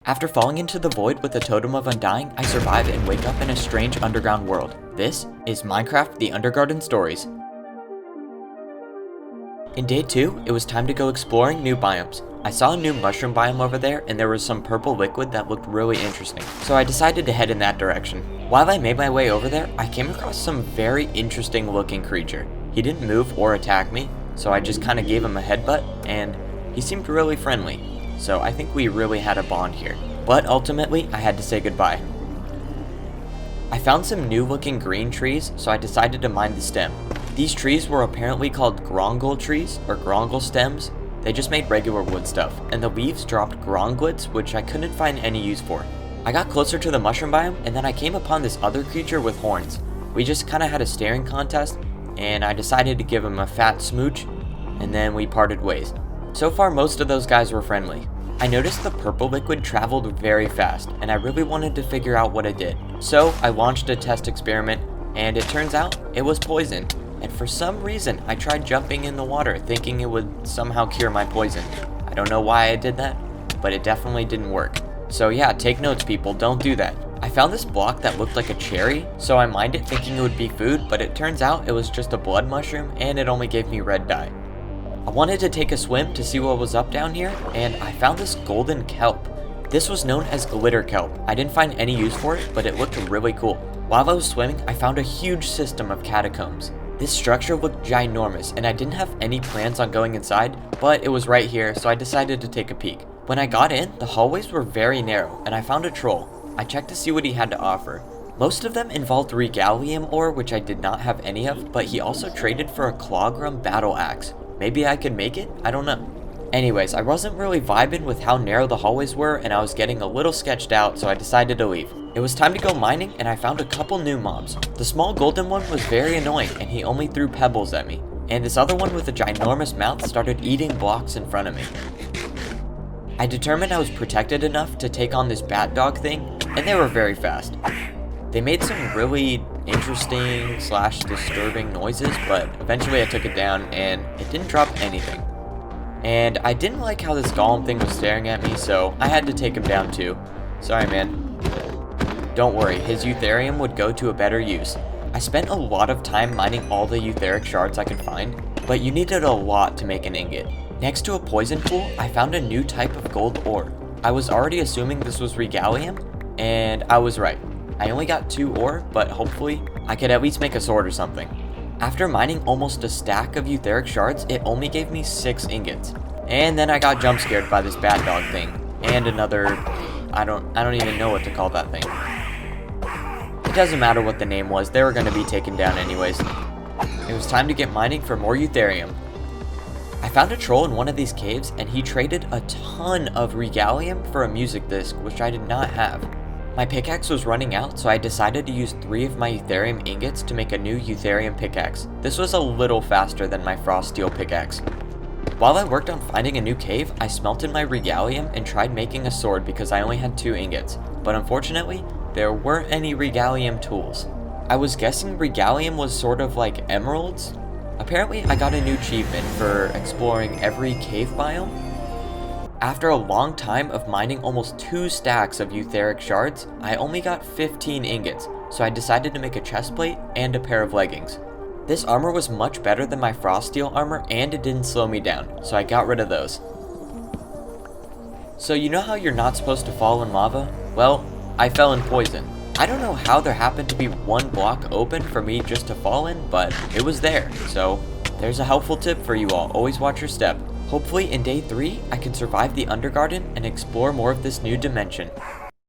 After falling into the void with the Totem of Undying, I survive and wake up in a strange underground world. This is Minecraft The Undergarden Stories. In day 2, it was time to go exploring new biomes. I saw a new mushroom biome over there and there was some purple liquid that looked really interesting, so I decided to head in that direction. While I made my way over there, I came across some very interesting looking creature. He didn't move or attack me, so I just kinda gave him a headbutt and he seemed really friendly. So I think we really had a bond here. But ultimately, I had to say goodbye. I found some new looking green trees, so I decided to mine the stem. These trees were apparently called grongle trees, or grongle stems. They just made regular wood stuff, and the leaves dropped gronglets, which I couldn't find any use for. I got closer to the mushroom biome, and then I came upon this other creature with horns. We just kinda had a staring contest, and I decided to give him a fat smooch, and then we parted ways. So far, most of those guys were friendly. I noticed the purple liquid traveled very fast, and I really wanted to figure out what it did. So I launched a test experiment, and it turns out it was poison. And for some reason, I tried jumping in the water, thinking it would somehow cure my poison. I don't know why I did that, but it definitely didn't work. So yeah, take notes people, don't do that. I found this block that looked like a cherry, so I mined it thinking it would be food, but it turns out it was just a blood mushroom, and it only gave me red dye. I wanted to take a swim to see what was up down here, and I found this golden kelp. This was known as glitter kelp. I didn't find any use for it, but it looked really cool. While I was swimming, I found a huge system of catacombs. This structure looked ginormous, and I didn't have any plans on going inside, but it was right here, so I decided to take a peek. When I got in, the hallways were very narrow, and I found a troll. I checked to see what he had to offer. Most of them involved regalium ore, which I did not have any of, but he also traded for a clawgrum battle axe. Maybe I could make it? I don't know. Anyways, I wasn't really vibing with how narrow the hallways were, and I was getting a little sketched out, so I decided to leave. It was time to go mining, and I found a couple new mobs. The small golden one was very annoying, and he only threw pebbles at me. And this other one with a ginormous mouth started eating blocks in front of me. I determined I was protected enough to take on this bat dog thing, and they were very fast. They made some really interesting / disturbing noises, but eventually I took it down and it didn't drop anything. And I didn't like how this golem thing was staring at me, so I had to take him down too. Sorry man. Don't worry, his eutherium would go to a better use. I spent a lot of time mining all the eutheric shards I could find, but you needed a lot to make an ingot. Next to a poison pool, I found a new type of gold ore. I was already assuming this was regalium, and I was right. I only got 2 ore, but hopefully I could at least make a sword or something. After mining almost a stack of eutheric shards, it only gave me 6 ingots. And then I got jump scared by this bat dog thing. And another, I don't even know what to call that thing. It doesn't matter what the name was, they were gonna be taken down anyways. It was time to get mining for more eutherium. I found a troll in one of these caves and he traded a ton of regalium for a music disc, which I did not have. My pickaxe was running out, so I decided to use 3 of my eutherium ingots to make a new eutherium pickaxe. This was a little faster than my frost steel pickaxe. While I worked on finding a new cave, I smelted my regalium and tried making a sword because I only had 2 ingots, but unfortunately, there weren't any regalium tools. I was guessing regalium was sort of like emeralds? Apparently, I got a new achievement for exploring every cave biome. After a long time of mining almost 2 stacks of eutheric shards, I only got 15 ingots, so I decided to make a chestplate and a pair of leggings. This armor was much better than my frost steel armor and it didn't slow me down, so I got rid of those. So you know how you're not supposed to fall in lava? Well, I fell in poison. I don't know how there happened to be 1 block open for me just to fall in, but it was there, so there's a helpful tip for you all, always watch your step. Hopefully in day 3, I can survive the Undergarden and explore more of this new dimension.